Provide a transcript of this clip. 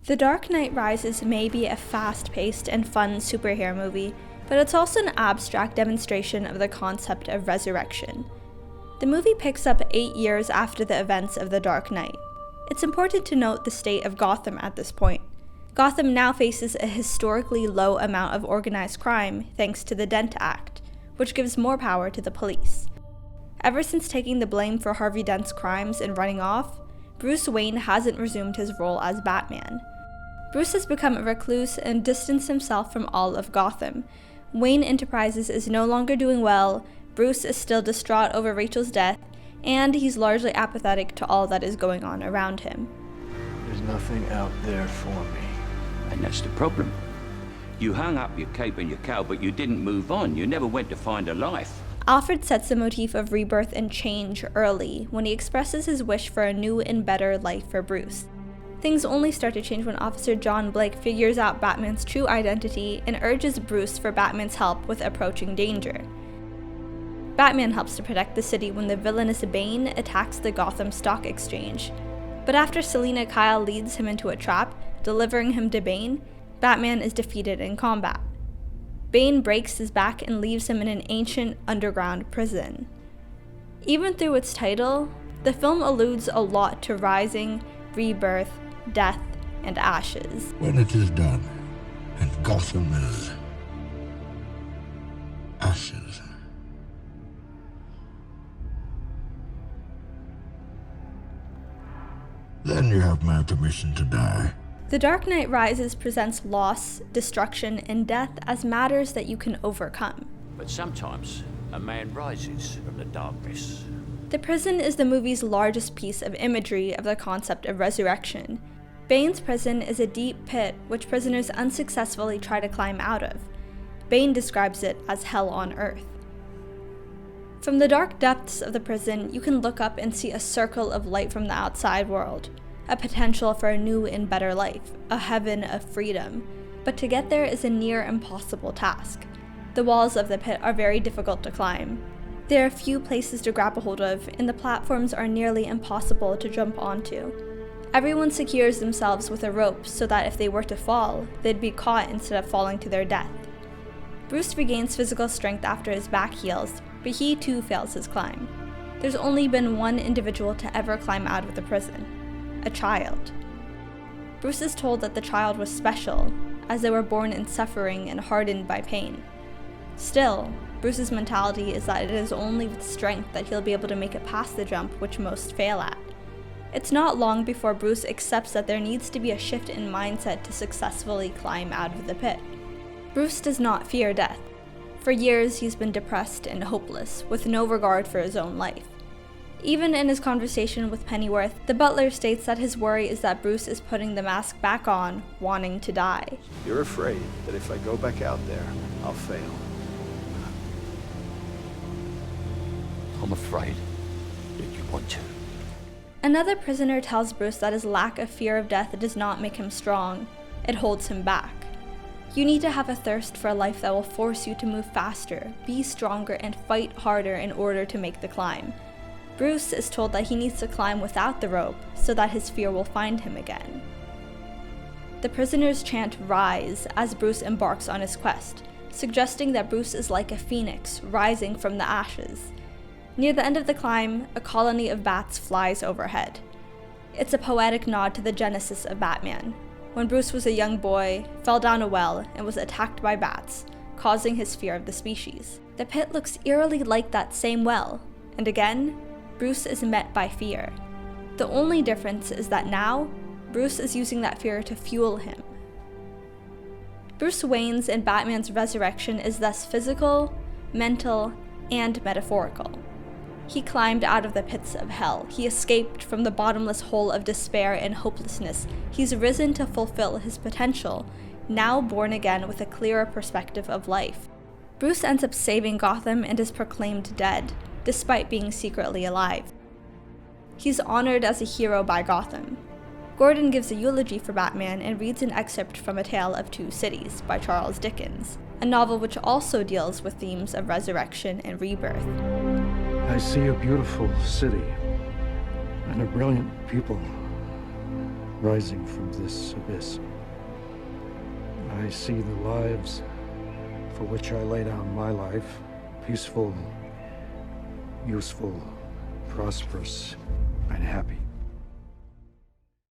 The Dark Knight Rises may be a fast-paced and fun superhero movie, but it's also an abstract demonstration of the concept of resurrection. The movie picks up 8 years after the events of The Dark Knight. It's important to note the state of Gotham at this point. Gotham now faces a historically low amount of organized crime thanks to the Dent Act, which gives more power to the police. Ever since taking the blame for Harvey Dent's crimes and running off, Bruce Wayne hasn't resumed his role as Batman. Bruce has become a recluse and distanced himself from all of Gotham. Wayne Enterprises is no longer doing well, Bruce is still distraught over Rachel's death, and he's largely apathetic to all that is going on around him. There's nothing out there for me. And that's the problem. You hung up your cape and your cowl, but you didn't move on. You never went to find a life. Alfred sets the motif of rebirth and change early when he expresses his wish for a new and better life for Bruce. Things only start to change when Officer John Blake figures out Batman's true identity and urges Bruce for Batman's help with approaching danger. Batman helps to protect the city when the villainous Bane attacks the Gotham Stock Exchange. But after Selina Kyle leads him into a trap, delivering him to Bane, Batman is defeated in combat. Bane breaks his back and leaves him in an ancient underground prison. Even through its title, the film alludes a lot to rising, rebirth, death, and ashes. When it is done, and Gotham is ashes, then you have my permission to die. The Dark Knight Rises presents loss, destruction, and death as matters that you can overcome. But sometimes a man rises from the darkness. The prison is the movie's largest piece of imagery of the concept of resurrection. Bane's prison is a deep pit which prisoners unsuccessfully try to climb out of. Bane describes it as hell on earth. From the dark depths of the prison, you can look up and see a circle of light from the outside world, a potential for a new and better life, a heaven of freedom. But to get there is a near impossible task. The walls of the pit are very difficult to climb. There are few places to grab a hold of, and the platforms are nearly impossible to jump onto. Everyone secures themselves with a rope so that if they were to fall, they'd be caught instead of falling to their death. Bruce regains physical strength after his back heals, but he too fails his climb. There's only been one individual to ever climb out of the prison, a child. Bruce is told that the child was special, as they were born in suffering and hardened by pain. Still, Bruce's mentality is that it is only with strength that he'll be able to make it past the jump which most fail at. It's not long before Bruce accepts that there needs to be a shift in mindset to successfully climb out of the pit. Bruce does not fear death. For years, he's been depressed and hopeless, with no regard for his own life. Even in his conversation with Pennyworth, the butler states that his worry is that Bruce is putting the mask back on, wanting to die. You're afraid that if I go back out there, I'll fail. I'm afraid that you want to. Another prisoner tells Bruce that his lack of fear of death does not make him strong, it holds him back. You need to have a thirst for a life that will force you to move faster, be stronger, and fight harder in order to make the climb. Bruce is told that he needs to climb without the rope so that his fear will find him again. The prisoners chant "Rise" as Bruce embarks on his quest, suggesting that Bruce is like a phoenix rising from the ashes. Near the end of the climb, a colony of bats flies overhead. It's a poetic nod to the genesis of Batman, when Bruce was a young boy, fell down a well, and was attacked by bats, causing his fear of the species. The pit looks eerily like that same well, and again, Bruce is met by fear. The only difference is that now, Bruce is using that fear to fuel him. Bruce Wayne's and Batman's resurrection is thus physical, mental, and metaphorical. He climbed out of the pits of hell. He escaped from the bottomless hole of despair and hopelessness. He's risen to fulfill his potential, now born again with a clearer perspective of life. Bruce ends up saving Gotham and is proclaimed dead, despite being secretly alive. He's honored as a hero by Gotham. Gordon gives a eulogy for Batman and reads an excerpt from A Tale of Two Cities by Charles Dickens, a novel which also deals with themes of resurrection and rebirth. I see a beautiful city and a brilliant people. rising from this abyss. I see the lives for which I lay down my life, peaceful, useful, prosperous, and happy.